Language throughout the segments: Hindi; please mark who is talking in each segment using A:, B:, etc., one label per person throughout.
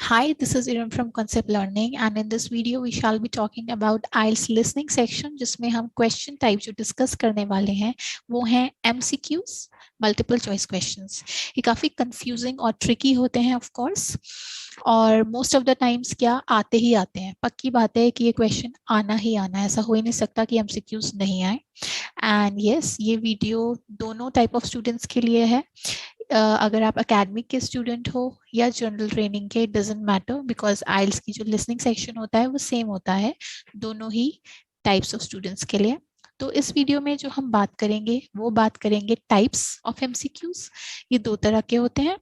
A: Hi, this is Iram from Concept Learning and in this video we shall be talking about IELTS listening section जिसमें हम question type जो discuss करने वाले हैं वो हैं MCQs, multiple choice questions. ये काफ़ी confusing और tricky होते हैं of course और most of the times क्या आते ही आते हैं. पक्की बात है कि ये question आना ही आना है, ऐसा हो ही नहीं सकता कि MCQs नहीं आए. And yes, ये video दोनों type of students के लिए है. अगर आप एकेडमिक के स्टूडेंट हो या जनरल ट्रेनिंग के, इट डजंट मैटर बिकॉज आइल्स की जो लिसनिंग सेक्शन होता है वो सेम होता है दोनों ही टाइप्स ऑफ स्टूडेंट्स के लिए. तो इस वीडियो में जो हम बात करेंगे वो बात करेंगे टाइप्स ऑफ एमसीक्यूज. ये दो तरह के होते हैं.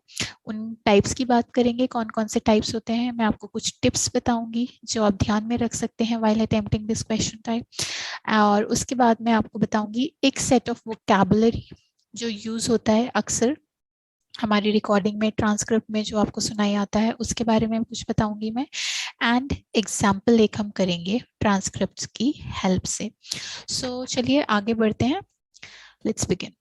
A: उन टाइप्स की बात करेंगे, कौन कौन से टाइप्स होते हैं. मैं आपको कुछ टिप्स बताऊंगी जो आप ध्यान में रख सकते हैं while attempting this question type. और उसके बाद मैं आपको बताऊंगी एक सेट ऑफ वोकैबुलरी जो यूज होता है अक्सर हमारी रिकॉर्डिंग में, ट्रांसक्रिप्ट में जो आपको सुनाई आता है उसके बारे में कुछ बताऊंगी मैं. एंड एग्जाम्पल एक हम करेंगे ट्रांसक्रिप्ट की हेल्प से. सो चलिए आगे बढ़ते हैं. Let's begin.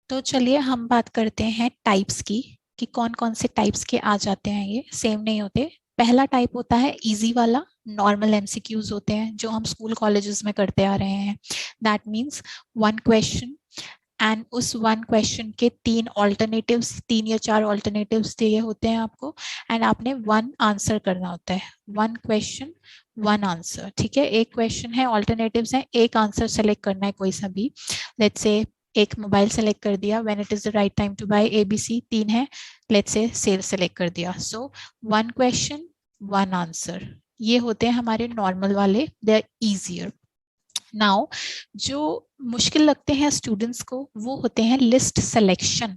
A: तो चलिए हम बात करते हैं टाइप्स की कि कौन कौन से टाइप्स के आ जाते हैं. ये सेम नहीं होते. पहला टाइप होता है इजी वाला, नॉर्मल एमसीक्यूज होते हैं जो हम स्कूल कॉलेजेस में करते आ रहे हैं. That means one question and उस वन क्वेश्चन के तीन ऑल्टरनेटिव्स, 3 या 4 ऑल्टरनेटिव्स दिए होते हैं आपको एंड आपने वन आंसर करना होता है. One question one answer. ठीक है, एक क्वेश्चन है, ऑल्टरनेटिव्स हैं, एक आंसर सेलेक्ट करना है कोई सा भी. लेट्स से एक मोबाइल सेलेक्ट कर दिया, when it is the right time to buy ABC. 3 है, लेट्स से सेल सेलेक्ट कर दिया. So one question one answer, ये होते हैं हमारे नॉर्मल वाले. They are easier. नाउ जो मुश्किल लगते हैं स्टूडेंट्स को वो होते हैं list selection.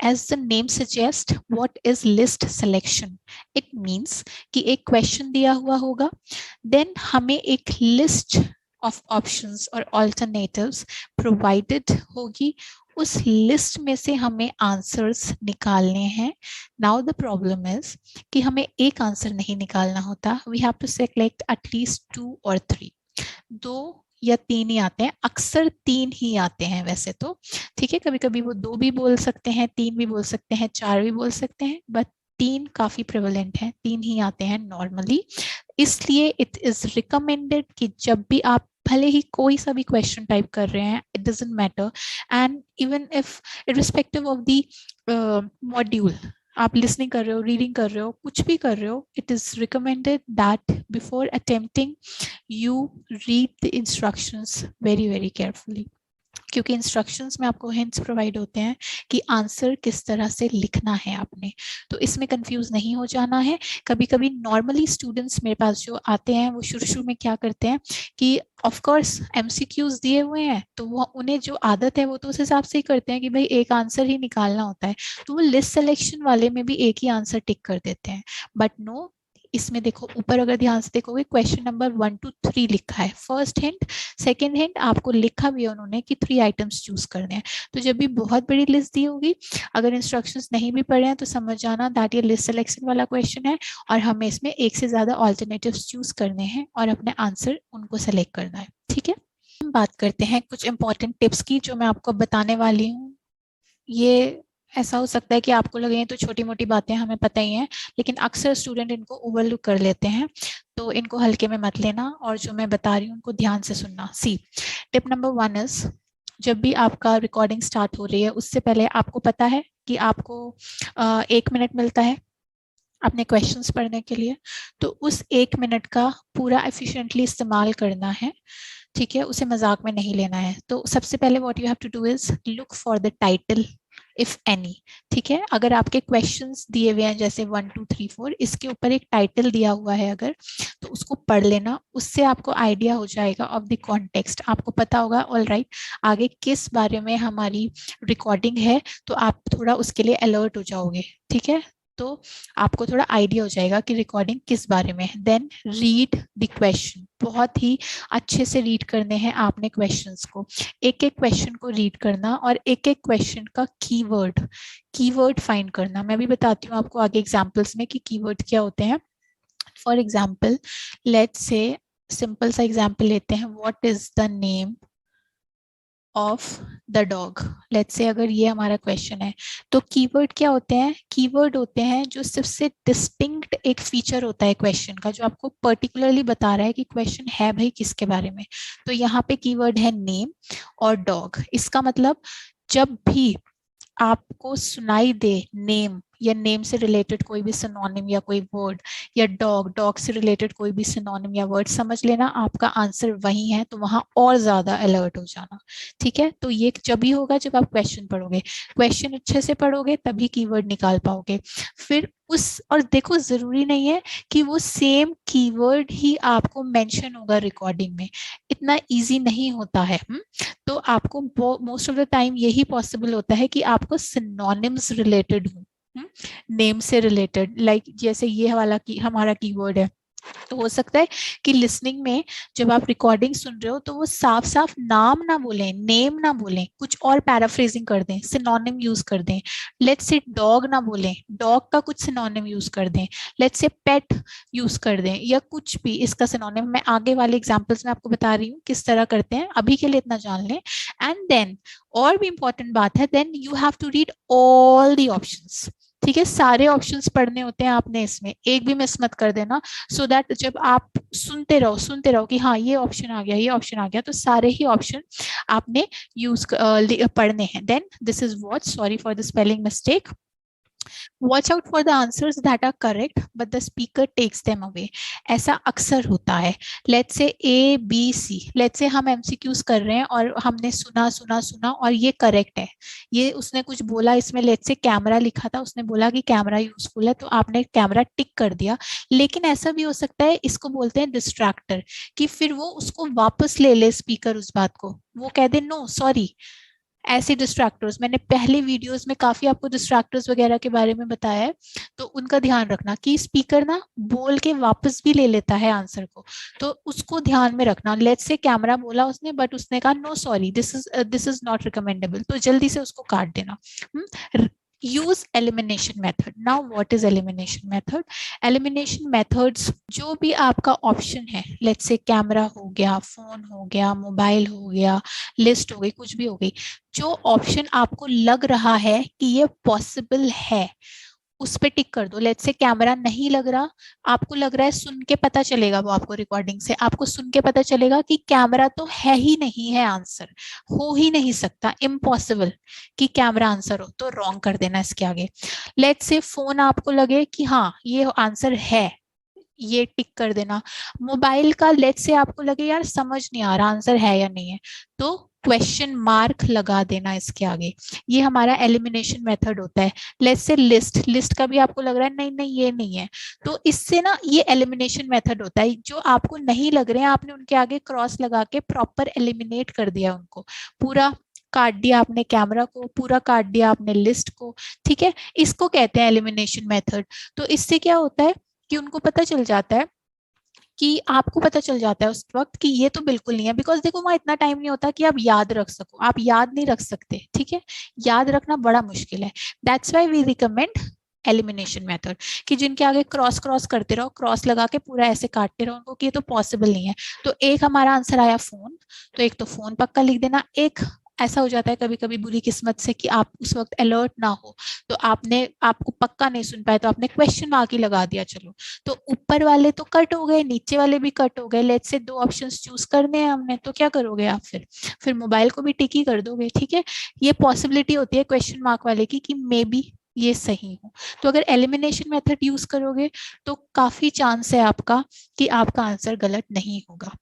A: As the name suggest, what is list selection? It means कि एक क्वेश्चन दिया हुआ होगा, देन हमें एक लिस्ट ऑफ ऑप्शंस और ऑल्टरनेटिव्स प्रोवाइडेड होगी. उस लिस्ट में से हमें आंसर्स निकालने हैं. नाउ द प्रॉब्लम इज कि हमें एक आंसर नहीं निकालना होता. We have to select at least 2 और 3. 2 या 3 ही आते हैं, अक्सर 3 ही आते हैं वैसे तो. ठीक है, कभी कभी वो 2 भी बोल सकते हैं, 3 भी बोल सकते हैं, 4 भी बोल सकते हैं, बट 3 काफी प्रेवलेंट है. 3 ही आते हैं नॉर्मली. इसलिए इट इज रिकमेंडेड कि जब भी आप भले ही कोई सा भी क्वेश्चन टाइप कर रहे हैं, it doesn't matter. And even if irrespective of the module, आप लिसनिंग कर रहे हो, रीडिंग कर रहे हो, कुछ भी कर रहे हो, it is recommended that before attempting you read the instructions very very carefully. क्योंकि इंस्ट्रक्शंस में आपको हिंट्स प्रोवाइड होते हैं कि आंसर किस तरह से लिखना है आपने. तो इसमें कंफ्यूज नहीं हो जाना है. कभी कभी नॉर्मली स्टूडेंट्स मेरे पास जो आते हैं वो शुरू शुरू में क्या करते हैं कि ऑफ कोर्स एमसीक्यूज दिए हुए हैं तो वो उन्हें जो आदत है वो तो उस हिसाब से ही करते हैं कि भाई एक आंसर ही निकालना होता है. तो वो लिस्ट सिलेक्शन वाले में भी एक ही आंसर टिक कर देते हैं. बट नो, इसमें देखो ऊपर अगर ध्यान से देखोगे क्वेश्चन नंबर 1 to 3 लिखा है. फर्स्ट हिंट, सेकंड हिंट आपको लिखा भी है उन्होंने कि 3 आइटम्स चूज करने हैं. तो जब भी बहुत बड़ी लिस्ट दी होगी, अगर इंस्ट्रक्शंस नहीं भी पढ़े हैं तो समझ जाना दैट ये लिस्ट सिलेक्शन वाला क्वेश्चन है और हमें इसमें एक से ज्यादा ऑल्टरनेटिव्स चूज करने हैं और अपने आंसर उनको सेलेक्ट करना है. ठीक है, हम बात करते हैं कुछ इंपॉर्टेंट टिप्स की जो मैं आपको बताने वाली हूँ. ये ऐसा हो सकता है कि आपको लगे ये तो छोटी मोटी बातें हमें पता ही हैं, लेकिन अक्सर स्टूडेंट इनको ओवरलुक कर लेते हैं. तो इनको हल्के में मत लेना और जो मैं बता रही हूँ उनको ध्यान से सुनना. सी, टिप नंबर 1 इज, जब भी आपका रिकॉर्डिंग स्टार्ट हो रही है उससे पहले आपको पता है कि आपको 1 मिनट मिलता है अपने क्वेश्चंस पढ़ने के लिए. तो उस 1 मिनट का पूरा एफिशिएंटली इस्तेमाल करना है. ठीक है, उसे मजाक में नहीं लेना है. तो सबसे पहले what you have to do is look for the title if any. ठीक है, अगर आपके क्वेश्चंस दिए हुए हैं जैसे 1 2 3 4, इसके ऊपर एक टाइटल दिया हुआ है अगर, तो उसको पढ़ लेना. उससे आपको आइडिया हो जाएगा ऑफ द कॉन्टेक्स्ट. आपको पता होगा ऑल राइट आगे किस बारे में हमारी रिकॉर्डिंग है, तो आप थोड़ा उसके लिए अलर्ट हो जाओगे. ठीक है, तो आपको थोड़ा आइडिया हो जाएगा कि रिकॉर्डिंग किस बारे में है. Then read the question. बहुत ही अच्छे से रीड करने हैं आपने क्वेश्चंस को. एक एक क्वेश्चन को रीड करना और एक एक क्वेश्चन का कीवर्ड फाइंड करना. मैं भी बताती हूँ आपको आगे एग्जांपल्स में कि कीवर्ड क्या होते हैं. For example, let's say simple सा एग्जांपल लेते हैं. What is the name of the dog. Let's say अगर ये हमारा क्वेश्चन है तो कीवर्ड क्या होते हैं? कीवर्ड होते हैं जो सिर्फ से डिस्टिंक्ट एक फीचर होता है क्वेश्चन का, जो आपको पर्टिकुलरली बता रहा है कि क्वेश्चन है भाई किसके बारे में। तो यहाँ पे कीवर्ड है नेम और डॉग। इसका मतलब जब भी आपको सुनाई दे नेम या नेम से रिलेटेड कोई भी सिनोनिम या कोई वर्ड, या डॉग, डॉग से रिलेटेड कोई भी सिनोनिम या वर्ड, समझ लेना आपका आंसर वही है, तो वहां और ज्यादा अलर्ट हो जाना। ठीक है, तो ये जब भी होगा जब आप क्वेश्चन पढ़ोगे, क्वेश्चन अच्छे से पढ़ोगे तभी कीवर्ड निकाल पाओगे। फिर उस, और देखो जरूरी नहीं है कि वो सेम कीवर्ड ही आपको मेंशन होगा रिकॉर्डिंग में, इतना इजी नहीं होता है। तो आपको मोस्ट ऑफ द टाइम यही पॉसिबल होता है कि आपको सिनोनिम्स रिलेटेड हो नेम से रिलेटेड। लाइक जैसे ये वाला की हमारा कीवर्ड है, तो हो सकता है कि लिसनिंग में जब आप रिकॉर्डिंग सुन रहे हो तो वो साफ साफ नाम ना बोलें, नेम ना बोलें, कुछ और पैराफ्रेजिंग कर दें, सिनोनिम यूज कर दें। लेट्स से डॉग ना बोलें, डॉग का कुछ सिनोनिम यूज कर दें। लेट्स से पेट यूज कर दें, या कुछ भी इसका सिनोनिम। मैं आगे वाले एग्जांपल्स में आपको बता रही हूँ किस तरह करते हैं, अभी के लिए इतना जान लें। एंड देन और भी इंपॉर्टेंट बात है, then you have to read all the options. ठीक है, सारे ऑप्शंस पढ़ने होते हैं आपने, इसमें एक भी मिस मत कर देना, सो दैट जब आप सुनते रहो कि हाँ ये ऑप्शन आ गया, ये ऑप्शन आ गया, तो सारे ही ऑप्शन आपने यूज पढ़ने हैं। Then this is what, sorry for the spelling mistake, watch out for the answers that are correct but the speaker takes them away. ऐसा अक्सर होता है। लेट्स से A B C, let's say हम एमसीक्यूज कर रहे हैं और हमने सुना सुना सुना और ये करेक्ट है, ये उसने कुछ बोला इसमें, लेट्स से कैमरा लिखा था, उसने बोला कि कैमरा यूजफुल है, तो आपने कैमरा टिक कर दिया। लेकिन ऐसा भी हो सकता है, इसको बोलते हैं डिस्ट्रैक्टर, कि फिर वो उसको वापस ले ले स्पीकर उस बात को, वो कह दे नो सॉरी। ऐसे डिस्ट्रैक्टर्स मैंने पहले वीडियोस में काफी आपको डिस्ट्रैक्टर्स वगैरह के बारे में बताया है, तो उनका ध्यान रखना कि स्पीकर ना बोल के वापस भी ले लेता है आंसर को, तो उसको ध्यान में रखना। लेट्स से कैमरा बोला उसने बट उसने कहा no sorry, this is not recommendable, तो जल्दी से उसको काट देना। Use elimination method. Now what is elimination method? Elimination methods, जो भी आपका ऑप्शन है, लेट्स से कैमरा हो गया, फोन हो गया, मोबाइल हो गया, लिस्ट हो गई, कुछ भी हो गई, जो ऑप्शन आपको लग रहा है कि ये पॉसिबल है उस पे टिक कर दो। लेट्स से कैमरा नहीं लग रहा, आपको लग रहा है, सुन के पता चलेगा, वो आपको रिकॉर्डिंग से आपको सुन के पता चलेगा कि कैमरा तो है ही नहीं है, आंसर हो ही नहीं सकता, इम्पॉसिबल कि कैमरा आंसर हो, तो रॉन्ग कर देना इसके आगे। लेट्स से फोन आपको लगे कि हाँ ये आंसर है, ये टिक कर देना। मोबाइल का लेट्स से आपको लगे यार समझ नहीं आ रहा आंसर है या नहीं है, तो क्वेश्चन मार्क लगा देना इसके आगे। ये हमारा एलिमिनेशन मेथड होता है। लेट्स से लिस्ट, लिस्ट का भी आपको लग रहा है नहीं नहीं ये नहीं है, तो इससे ना ये एलिमिनेशन मेथड होता है, जो आपको नहीं लग रहे हैं आपने उनके आगे क्रॉस लगा के प्रॉपर एलिमिनेट कर दिया उनको, पूरा काट दिया आपने कैमरा को, पूरा काट दिया आपने लिस्ट को। ठीक है, इसको कहते हैं एलिमिनेशन मेथड। तो इससे क्या होता है कि उनको पता चल जाता है, कि आपको पता चल जाता है उस वक्त कि ये तो बिल्कुल नहीं है, बिकॉज देखो वहां इतना टाइम नहीं होता कि आप याद रख सको, आप याद नहीं रख सकते। ठीक है, याद रखना बड़ा मुश्किल है। That's why we recommend elimination method, कि जिनके आगे क्रॉस क्रॉस करते रहो, क्रॉस लगा के पूरा ऐसे काटते रहो उनको कि ये तो पॉसिबल नहीं है। तो एक हमारा आंसर आया फोन, तो एक तो फोन पक्का लिख देना। एक ऐसा हो जाता है कभी कभी बुरी किस्मत से कि आप उस वक्त अलर्ट ना हो, तो आपको पक्का नहीं सुन पाए, तो आपने क्वेश्चन मार्क ही लगा दिया, चलो तो ऊपर वाले तो कट हो गए, नीचे वाले भी कट हो गए। लेट्स से दो ऑप्शंस चूज करने हैं हमने, तो क्या करोगे आप? फिर मोबाइल को भी टिक ही कर दोगे। ठीक है, ये पॉसिबिलिटी होती है क्वेश्चन मार्क वाले की कि मे बी ये सही हो। तो अगर एलिमिनेशन मेथड यूज करोगे तो काफी चांस है आपका कि आपका आंसर गलत नहीं होगा।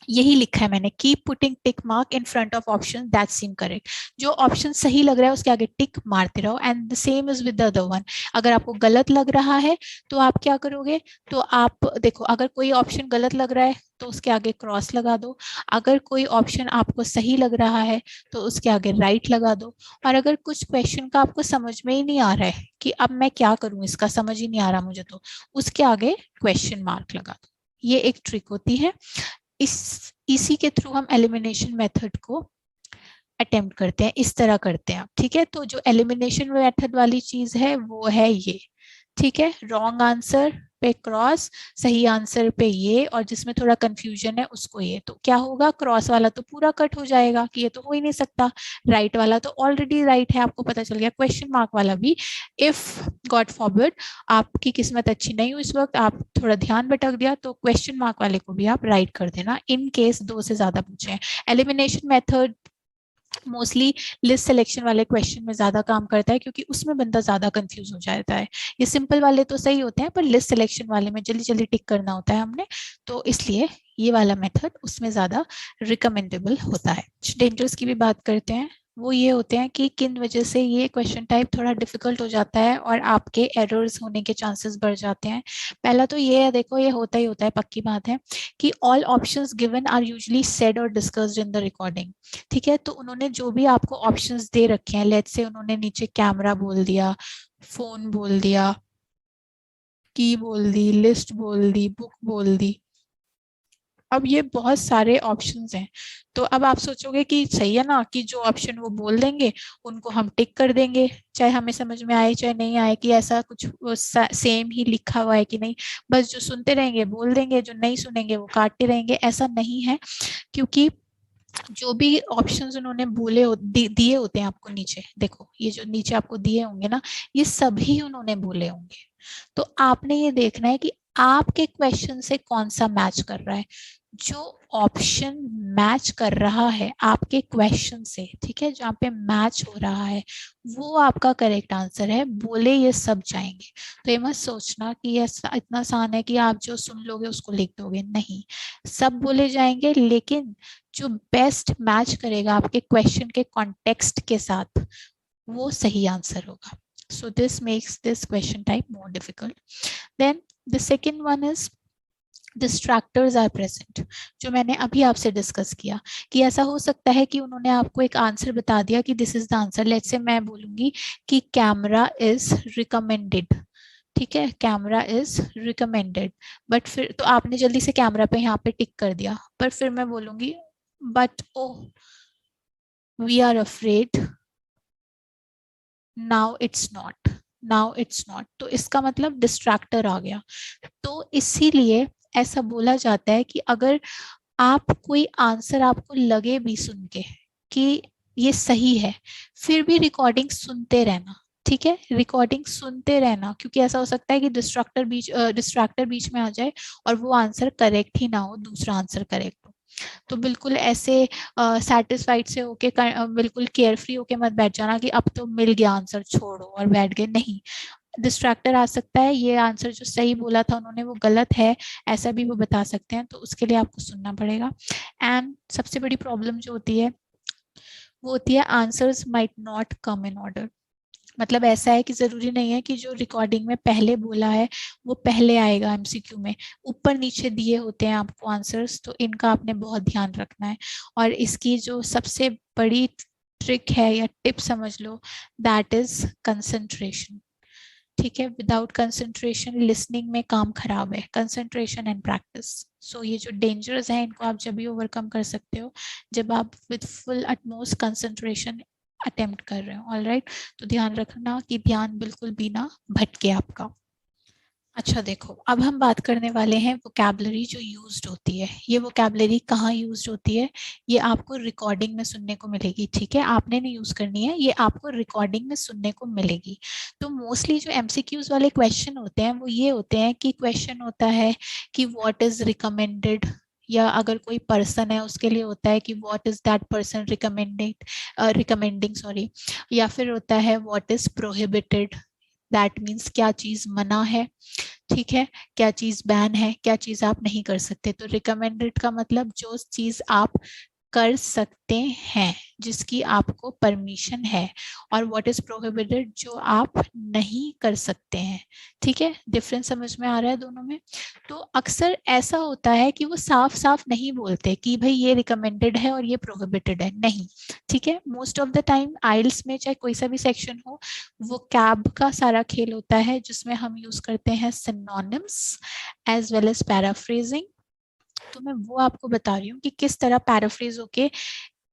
A: यही लिखा है मैंने, keep putting tick mark in front of option that seem correct. जो ऑप्शन सही लग रहा है उसके आगे टिक मारते रहो, and the same is with the other one. अगर आपको गलत लग रहा है तो आप क्या करोगे, तो आप देखो अगर कोई ऑप्शन गलत लग रहा है तो उसके आगे क्रॉस लगा दो, अगर कोई ऑप्शन आपको सही लग रहा है तो उसके आगे राइट लगा दो, और अगर कुछ क्वेश्चन का आपको समझ में ही नहीं आ रहा है कि अब मैं क्या करूं, इसका समझ ही नहीं आ रहा मुझे, तो उसके आगे क्वेश्चन मार्क लगा दो। ये एक ट्रिक होती है, इसी के थ्रू हम एलिमिनेशन मेथड को अटेम्प्ट करते हैं, इस तरह करते हैं। ठीक है, तो जो एलिमिनेशन मेथड वाली चीज है वो है ये। ठीक है, रॉन्ग आंसर पे क्रॉस, सही आंसर पे ये, और जिसमें थोड़ा कंफ्यूजन है उसको ये, तो क्या होगा, क्रॉस वाला तो पूरा कट हो जाएगा कि ये तो हो ही नहीं सकता, राइट वाला तो ऑलरेडी राइट है, आपको पता चल गया। क्वेश्चन मार्क वाला भी, इफ गॉड फॉरबिड आपकी किस्मत अच्छी नहीं हुई इस वक्त, आप थोड़ा ध्यान भटक दिया, तो क्वेश्चन मार्क वाले को भी आप राइट कर देना, इन केस 2 से ज्यादा पूछे। Elimination method mostly list selection वाले क्वेश्चन में ज्यादा काम करता है, क्योंकि उसमें बंदा ज्यादा कंफ्यूज हो जाता है। ये सिंपल वाले तो सही होते हैं, पर लिस्ट सिलेक्शन वाले में जल्दी जल्दी टिक करना होता है हमने, तो इसलिए ये वाला मेथड उसमें ज्यादा रिकमेंडेबल होता है। डेंजर्स की भी बात करते हैं, वो ये होते हैं कि किन वजह से ये क्वेश्चन टाइप थोड़ा डिफिकल्ट हो जाता है और आपके एरर्स होने के चांसेस बढ़ जाते हैं। पहला तो ये है, देखो ये होता ही होता है, पक्की बात है कि all options given are usually said और डिस्कस्ड इन द रिकॉर्डिंग। ठीक है, तो उन्होंने जो भी आपको ऑप्शंस दे रखे हैं, लेट्स से उन्होंने नीचे कैमरा बोल दिया, फोन बोल दिया, की बोल दी, लिस्ट बोल दी, बुक बोल दी, अब ये बहुत सारे ऑप्शंस हैं, तो अब आप सोचोगे कि सही है ना, कि जो ऑप्शन वो बोल देंगे उनको हम टिक कर देंगे, चाहे हमें समझ में आए चाहे नहीं आए, कि ऐसा कुछ सेम ही लिखा हुआ है कि नहीं, बस जो सुनते रहेंगे बोल देंगे, जो नहीं सुनेंगे वो काटते रहेंगे, ऐसा नहीं है। क्योंकि जो भी ऑप्शंस उन्होंने दिए होते हैं आपको नीचे, देखो ये जो नीचे आपको दिए होंगे ना, ये सभी उन्होंने बोले होंगे, तो आपने ये देखना है कि आपके क्वेश्चन से कौन सा मैच कर रहा है। जो ऑप्शन मैच कर रहा है आपके क्वेश्चन से, ठीक है, जहाँ पे मैच हो रहा है वो आपका करेक्ट आंसर है, बोले ये सब जाएंगे। तो ये मत सोचना कि ये इतना आसान है कि आप जो सुन लोगे उसको लिख दोगे, नहीं, सब बोले जाएंगे, लेकिन जो बेस्ट मैच करेगा आपके क्वेश्चन के कॉन्टेक्स्ट के साथ वो सही आंसर होगा। So this makes this question type more difficult. Then the second one is distractors are present, जो मैंने अभी आपसे डिस्कस किया, कि ऐसा हो सकता है कि उन्होंने आपको एक आंसर बता दिया कि this is the answer, let's say मैं बोलूंगी कि कैमरा इज रिकमेंडेड, ठीक है, कैमरा इज रिकमेंडेड, बट फिर तो आपने जल्दी से कैमरा पे यहाँ पे टिक कर दिया, पर फिर मैं बोलूंगी but oh we are afraid now it's not, now it's not, तो इसका मतलब डिस्ट्रैक्टर आ गया। तो इसीलिए ऐसा बोला जाता है कि अगर आप कोई आंसर आपको लगे भी सुन के कि ये सही है, फिर भी रिकॉर्डिंग सुनते रहना, ठीक है, रिकॉर्डिंग सुनते रहना, क्योंकि ऐसा हो सकता है कि डिस्ट्रैक्टर बीच में आ जाए और वो आंसर करेक्ट ही ना हो, दूसरा आंसर करेक्ट हो। तो बिल्कुल ऐसे सेटिस्फाइड से होके बिल्कुल केयरफ्री होके मत बैठ जाना कि अब तो मिल गया आंसर छोड़ो और बैठ गए, नहीं, डिस्ट्रैक्टर आ सकता है, ये आंसर जो सही बोला था उन्होंने वो गलत है, ऐसा भी वो बता सकते हैं, तो उसके लिए आपको सुनना पड़ेगा। एंड सबसे बड़ी प्रॉब्लम जो होती है वो होती है answers might not come in order. मतलब ऐसा है कि जरूरी नहीं है कि जो रिकॉर्डिंग में पहले बोला है वो पहले आएगा एमसीक्यू में, ऊपर नीचे दिए होते हैं आपको आंसर्स, तो इनका आपने बहुत ध्यान रखना है। और इसकी जो सबसे बड़ी ट्रिक है या टिप समझ लो, दैट इज कंसंट्रेशन, ठीक है, विदाउट कंसंट्रेशन लिसनिंग में काम खराब है, कंसंट्रेशन एंड प्रैक्टिस। सो ये जो डेंजर्स हैं इनको आप जब भी ओवरकम कर सकते हो जब आप with full utmost concentration attempt कर रहे हो, ऑलराइट। तो ध्यान रखना कि ध्यान बिल्कुल भी ना भटके आपका। अच्छा देखो, अब हम बात करने वाले हैं वोकैबुलरी जो यूज्ड होती है। ये वोकैबुलरी कहाँ यूज्ड होती है, ये आपको रिकॉर्डिंग में सुनने को मिलेगी, ठीक है, आपने नहीं यूज करनी है, ये आपको रिकॉर्डिंग में सुनने को मिलेगी। तो मोस्टली जो एमसीक्यूज वाले क्वेश्चन होते हैं वो ये होते हैं कि क्वेश्चन होता है कि व्हाट इज रिकमेंडेड, या अगर कोई पर्सन है उसके लिए होता है कि what is that person recommending sorry, या फिर होता है what is prohibited, that means क्या चीज मना है, ठीक है, क्या चीज बैन है, क्या चीज आप नहीं कर सकते। तो रिकमेंडेड का मतलब जो चीज आप कर सकते हैं, जिसकी आपको परमिशन है, और व्हाट इज प्रोहिबिटेड जो आप नहीं कर सकते हैं, ठीक है, डिफरेंस समझ में आ रहा है दोनों में। तो अक्सर ऐसा होता है कि वो साफ साफ नहीं बोलते कि भाई ये रिकमेंडेड है और ये प्रोहिबिटेड है, नहीं, ठीक है, मोस्ट ऑफ द टाइम आइल्स में चाहे कोई सा भी सेक्शन हो, वो कैब का सारा खेल होता है जिसमें हम यूज करते हैं synonyms as well as paraphrasing. तो मैं वो आपको बता रही हूँ कि किस तरह पैराफ्रेज होके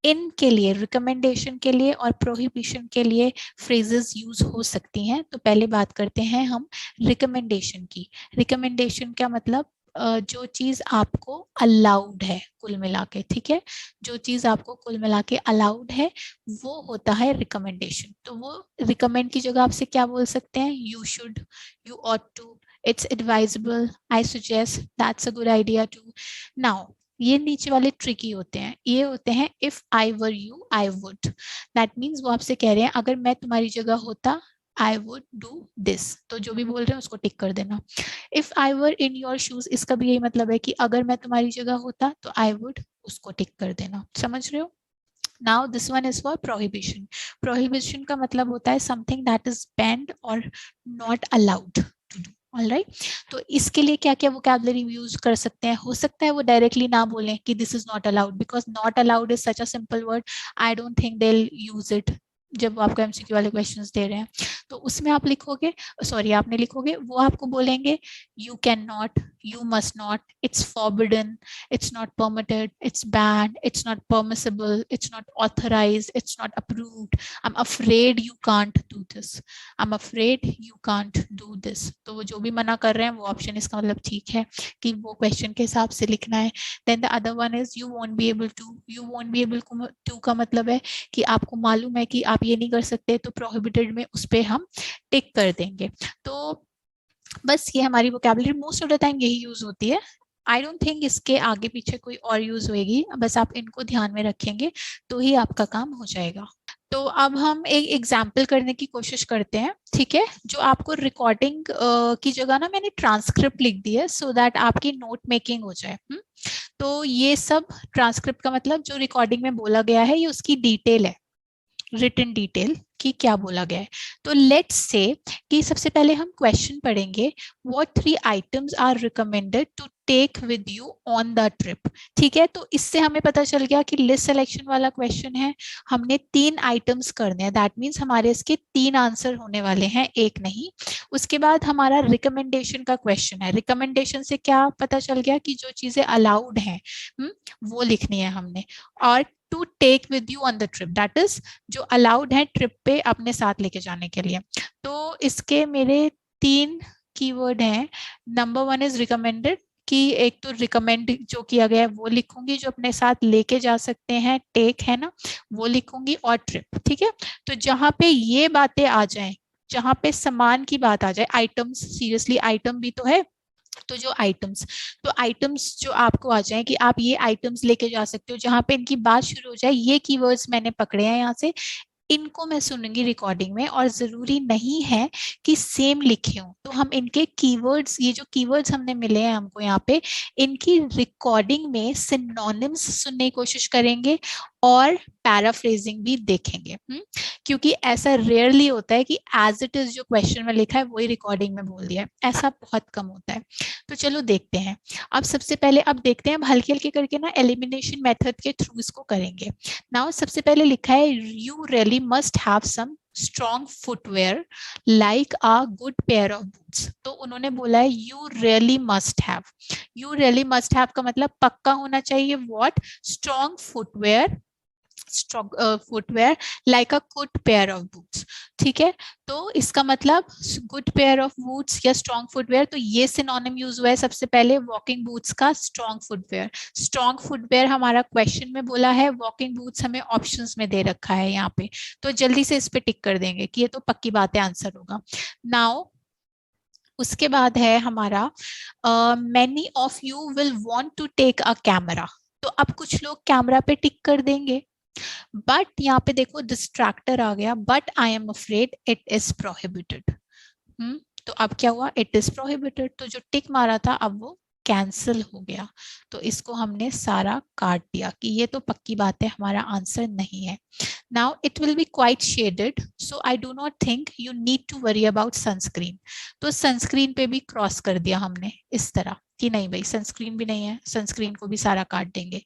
A: इन के लिए, रिकमेंडेशन के लिए और प्रोहिबिशन के लिए फ्रेजेस यूज हो सकती हैं। तो पहले बात करते हैं हम रिकमेंडेशन की। रिकमेंडेशन क्या मतलब, जो चीज आपको अलाउड है कुल मिला के, ठीक है, जो चीज आपको कुल मिला के अलाउड है वो होता है रिकमेंडेशन। तो वो रिकमेंड की जगह आपसे क्या बोल सकते हैं, you should, you ought to, it's advisable, I suggest, that's a good idea to. Now ये नीचे वाले ट्रिकी होते हैं, ये होते हैं if I were you I would. That means वो आपसे कह रहे हैं अगर मैं तुम्हारी जगह होता आई वुड डू दिस, तो जो भी बोल रहे हैं उसको टिक कर देना। If I were in your shoes, इसका भी यही मतलब है कि अगर मैं तुम्हारी जगह होता तो आई वुड, उसको टिक कर देना। समझ रहे हो? Now this one is for prohibition. Prohibition का मतलब होता है समथिंग दैट इज बैंड और not allowed to do. Alright, तो इसके लिए क्या क्या वोकैबुलरी यूज कर सकते हैं? हो सकता है वो डायरेक्टली ना बोलें कि this is not allowed, because not allowed is such a simple word, I don't think they use it जब वो आपको एमसीक्यू वाले क्वेश्चंस दे रहे हैं। तो उसमें आप लिखोगे, सॉरी आपने लिखोगे, वो आपको बोलेंगे you can not, you must not, it's forbidden, it's not permitted, it's banned, it's not permissible, it's not authorized, it's not approved, I'm afraid you can't do this, I'm afraid you can't do this। तो वो जो भी मना कर रहे हैं वो ऑप्शन इसका मतलब ठीक है कि वो क्वेश्चन के हिसाब से लिखना है। Then the other one is you won't be able to. You won't be able to का मतलब है कि आपको मालूम है कि आप ये नहीं कर सकते, तो प्रोहिबिटेड में उस पर हम टिक कर देंगे। तो बस ये हमारी vocabulary most of the time यही यूज होती है। आई डोंट थिंक इसके आगे पीछे कोई और यूज होगी, बस आप इनको ध्यान में रखेंगे तो ही आपका काम हो जाएगा। तो अब हम एक एग्जाम्पल करने की कोशिश करते हैं, ठीक है, जो आपको रिकॉर्डिंग की जगह ना मैंने ट्रांसक्रिप्ट लिख दी है सो दैट आपकी नोट मेकिंग हो जाए। तो ये सब ट्रांसक्रिप्ट का मतलब जो रिकॉर्डिंग में बोला गया है ये उसकी डिटेल है, रिटन डिटेल कि क्या बोला गया है। तो लेट्स से कि सबसे पहले हम क्वेश्चन पढ़ेंगे, what 3 items are recommended to take with you on the trip. ठीक है, तो इससे हमें पता चल गया कि लिस्ट सिलेक्शन वाला क्वेश्चन है, हमने 3 आइटम्स करने हैं, दैट मीन्स हमारे इसके 3 आंसर होने वाले हैं, एक नहीं। उसके बाद हमारा रिकमेंडेशन का क्वेश्चन है, रिकमेंडेशन से क्या पता चल गया कि जो चीजें अलाउड हैं वो लिखनी है हमने। और to take with you on the trip, that is जो अलाउड है ट्रिप पे अपने साथ लेके जाने के लिए। तो इसके मेरे 3 कीवर्ड हैं। नंबर 1 इज रिकमेंडेड, कि एक तो रिकमेंड जो किया गया है वो लिखूंगी, जो अपने साथ लेके जा सकते हैं, टेक है ना, वो लिखूंगी, और ट्रिप। ठीक है, तो जहां पे ये बातें आ जाएं, जहां पे सामान की बात आ जाए, आइटम्स, सीरियसली आइटम भी तो है, तो जो आइटम्स, तो आइटम्स जो आपको आ जाए कि आप ये आइटम्स लेके जा सकते हो, जहां पे इनकी बात शुरू हो जाए, ये कीवर्ड्स मैंने पकड़े हैं यहाँ से, इनको मैं सुनूंगी रिकॉर्डिंग में, और जरूरी नहीं है कि सेम लिखे हों, तो हम इनके कीवर्ड्स, ये जो कीवर्ड्स हमने मिले हैं हमको यहाँ पे, इनकी रिकॉर्डिंग में सिनोनिम्स सुनने की कोशिश करेंगे और पैराफ्रेजिंग भी देखेंगे। क्योंकि ऐसा रेयरली होता है कि एज इट इज जो क्वेश्चन में लिखा है वही रिकॉर्डिंग में बोल दिया है, ऐसा बहुत कम होता है। तो चलो देखते हैं। अब सबसे पहले अब देखते हैं, हल्के हल्के करके ना एलिमिनेशन मेथड के थ्रू इसको करेंगे। नाउ सबसे पहले लिखा है you really must have some strong footwear like a good pair of boots. तो उन्होंने बोला है you really must have, you really must have का मतलब पक्का होना चाहिए, what, strong footwear, strong footwear like a good pair of boots। ठीक है, तो इसका मतलब गुड पेयर ऑफ बूट्स या स्ट्रॉन्ग फुटवेयर, तो ये सिनोनिम यूज हुआ है सबसे पहले वॉकिंग बूट्स का स्ट्रॉन्ग फुटवेयर। स्ट्रॉन्ग फुटवेयर हमारा क्वेश्चन में बोला है, वॉकिंग बूट्स हमें ऑप्शंस में दे रखा है यहाँ पे, तो जल्दी से इस पे टिक कर देंगे कि ये तो पक्की बात है, आंसर होगा। नाउ उसके बाद है हमारा many of you will want to take a camera. तो अब कुछ लोग कैमरा पे टिक कर देंगे, बट यहाँ पे देखो डिस्ट्रैक्टर आ गया, but I am afraid it is prohibited. तो अब क्या हुआ, इट इज प्रोहिबिटेड, तो जो टिक मारा था अब वो कैंसिल हो गया, तो इसको हमने सारा काट दिया कि ये तो पक्की बात है, हमारा आंसर नहीं है। Now it will be quite shaded, so I do not think you need to worry about sunscreen. तो सनस्क्रीन पे भी क्रॉस कर दिया हमने इस तरह कि नहीं भाई सनस्क्रीन भी नहीं है, सनस्क्रीन को भी सारा काट देंगे।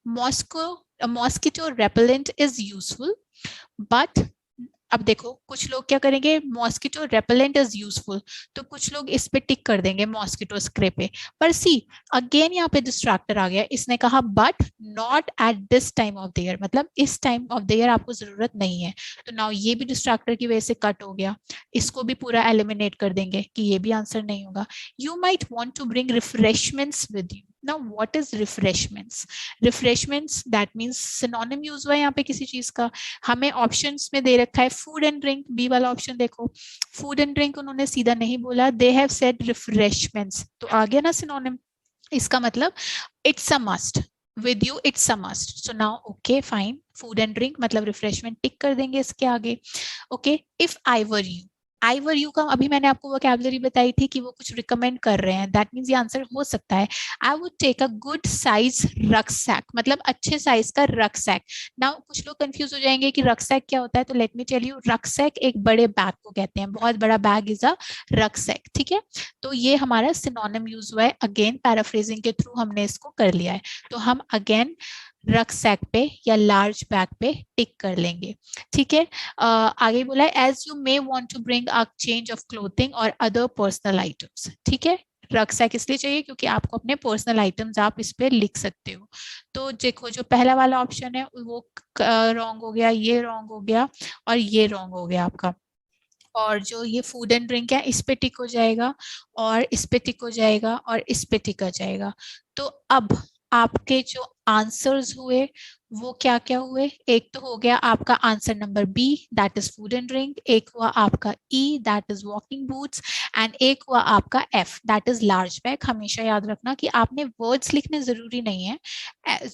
A: Moscow mosquito repellent is useful but अब देखो कुछ लोग क्या करेंगे, मॉस्किटो रेपेलेंट इज यूजफुल, तो कुछ लोग इस पे टिक कर देंगे मॉस्किटो स्प्रे पे। पर सी अगेन यहाँ पे डिस्ट्रैक्टर आ गया, इसने कहा but not at this time of the year, मतलब इस टाइम ऑफ द ईयर आपको जरूरत नहीं है। तो नाउ ये भी डिस्ट्रैक्टर की वजह से कट हो गया, इसको भी पूरा एलिमिनेट कर देंगे कि ये भी आंसर नहीं होगा। You might want to bring refreshments with you. Now what is refreshments? Refreshments that means synonym use हुआ है यहाँ पे किसी चीज का। हमें ऑप्शंस में दे रखा है फूड एंड ड्रिंक, बी वाला ऑप्शन देखो, फूड एंड ड्रिंक उन्होंने सीधा नहीं बोला, दे हैव सेड रिफ्रेशमेंट्स, तो आ गया ना सिनोनिम। इसका मतलब it's a must, with you it's a must, so now okay fine, food and drink मतलब रिफ्रेशमेंट टिक कर देंगे इसके आगे। okay, if I were you, I were you का अभी मैंने आपको वोकैबुलरी बताई थी कि वो कुछ रिकमेंड कर रहे हैं, दैट मीन्स ये आंसर हो सकता है। I would take a good size rucksack, मतलब अच्छे साइज का रक्सैक। नाउ कुछ लोग कंफ्यूज हो जाएंगे कि रक्सैक क्या होता है, तो let me tell you, rucksack एक बड़े बैग को कहते हैं, बहुत बड़ा बैग इज अ रक्सैक, ठीक है। तो ये हमारा सिनोनिम यूज हुआ है, अगेन पैराफ्रेजिंग के थ्रू हमने इसको कर लिया है। तो हम अगेन रक्सैक पे या लार्ज बैग पे टिक कर लेंगे, ठीक है। आगे बोला है as you may want to bring a change of clothing और अदर पर्सनल आइटम्स, ठीक है। रक्सैक इसलिए चाहिए क्योंकि आपको अपने पर्सनल आइटम्स आप इस पे लिख सकते हो। तो देखो जो पहला वाला ऑप्शन है वो रॉन्ग हो गया, ये रॉन्ग हो गया और ये रॉन्ग हो गया आपका। और जो ये फूड एंड ड्रिंक है इस पे टिक हो जाएगा और इस पे टिक हो जाएगा और इस पे टिक हो जाएगा। तो अब आपके जो आंसर्स हुए वो क्या क्या हुए, एक तो हो गया आपका answer number B that is food and drink, एक हुआ आपका E that is walking boots, and एक हुआ आपका F that is large bag. हमेशा याद रखना कि आपने वर्ड्स लिखने जरूरी नहीं है,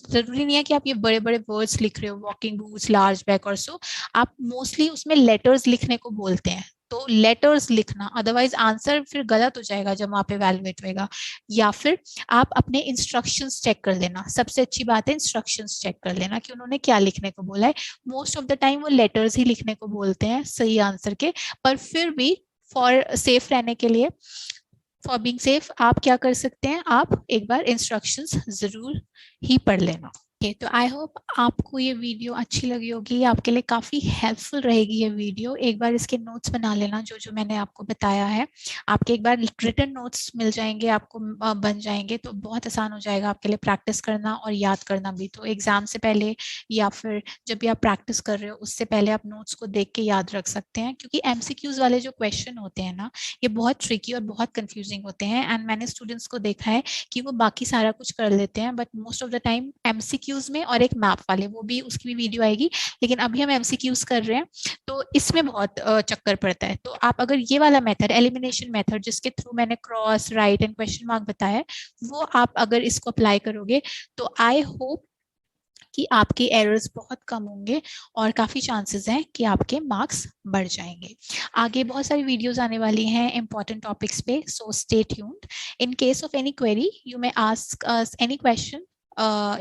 A: जरूरी नहीं है कि आप ये बड़े बड़े वर्ड्स लिख रहे हो, वॉकिंग बूट्स, लार्ज बैग और सो, आप मोस्टली उसमें लेटर्स लिखने को बोलते हैं, तो लेटर्स लिखना, अदरवाइज आंसर फिर गलत हो जाएगा जब वहां पे वैल्यूएट होएगा। या फिर आप अपने इंस्ट्रक्शंस चेक कर लेना, सबसे अच्छी बात है इंस्ट्रक्शंस चेक कर लेना कि उन्होंने क्या लिखने को बोला है। मोस्ट ऑफ द टाइम वो लेटर्स ही लिखने को बोलते हैं सही आंसर के, पर फिर भी फॉर सेफ रहने के लिए, फॉर बीइंग सेफ, आप क्या कर सकते हैं, आप एक बार इंस्ट्रक्शंस जरूर ही पढ़ लेना। तो आई होप आपको ये वीडियो अच्छी लगी होगी, आपके लिए काफ़ी हेल्पफुल रहेगी ये वीडियो। एक बार इसके नोट्स बना लेना जो जो मैंने आपको बताया है, आपके एक बार रिटन नोट्स मिल जाएंगे आपको, बन जाएंगे, तो बहुत आसान हो जाएगा आपके लिए प्रैक्टिस करना और याद करना भी। तो एग्जाम से पहले या फिर जब भी आप प्रैक्टिस कर रहे हो उससे पहले आप नोट्स को देख के याद रख सकते हैं, क्योंकि एमसीक्यूज वाले जो क्वेश्चन होते हैं ना ये बहुत ट्रिकी और बहुत कंफ्यूजिंग होते हैं। एंड मैंने स्टूडेंट्स को देखा है कि वो बाकी सारा कुछ कर लेते हैं, but most of the time MCQs में, और एक मैप वाले वो भी, उसकी भी वीडियो आएगी, लेकिन अभी हम एमसीक्यूज कर रहे हैं तो इसमें बहुत चक्कर पड़ता है। तो आप अगर ये वाला मेथड, एलिमिनेशन मेथड, जिसके थ्रू मैंने cross, right and question mark बताया है, वो आप अगर इसको अप्लाई करोगे तो आई होप कि आपके एरर्स बहुत कम होंगे और काफ़ी चांसेस हैं कि आपके मार्क्स बढ़ जाएंगे। आगे बहुत सारी वीडियोस आने वाली हैं इंपॉर्टेंट टॉपिक्स पे, so stay tuned. In case of any query you may ask us any question,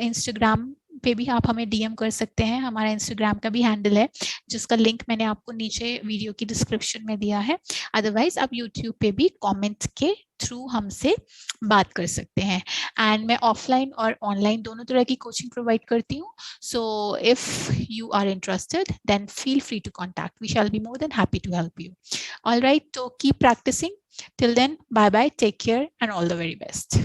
A: Instagram पे भी आप हमें डीएम कर सकते हैं, हमारा इंस्टाग्राम का भी हैंडल है जिसका लिंक मैंने आपको नीचे वीडियो की डिस्क्रिप्शन में दिया है। अदरवाइज आप यूट्यूब पे भी कमेंट के थ्रू हमसे बात कर सकते हैं। एंड मैं ऑफलाइन और ऑनलाइन दोनों तरह की कोचिंग प्रोवाइड करती हूँ, so if you are interested then feel free to contact, we shall be more than happy to help you. All right, तो keep practicing, till then bye bye, take care and all the very best.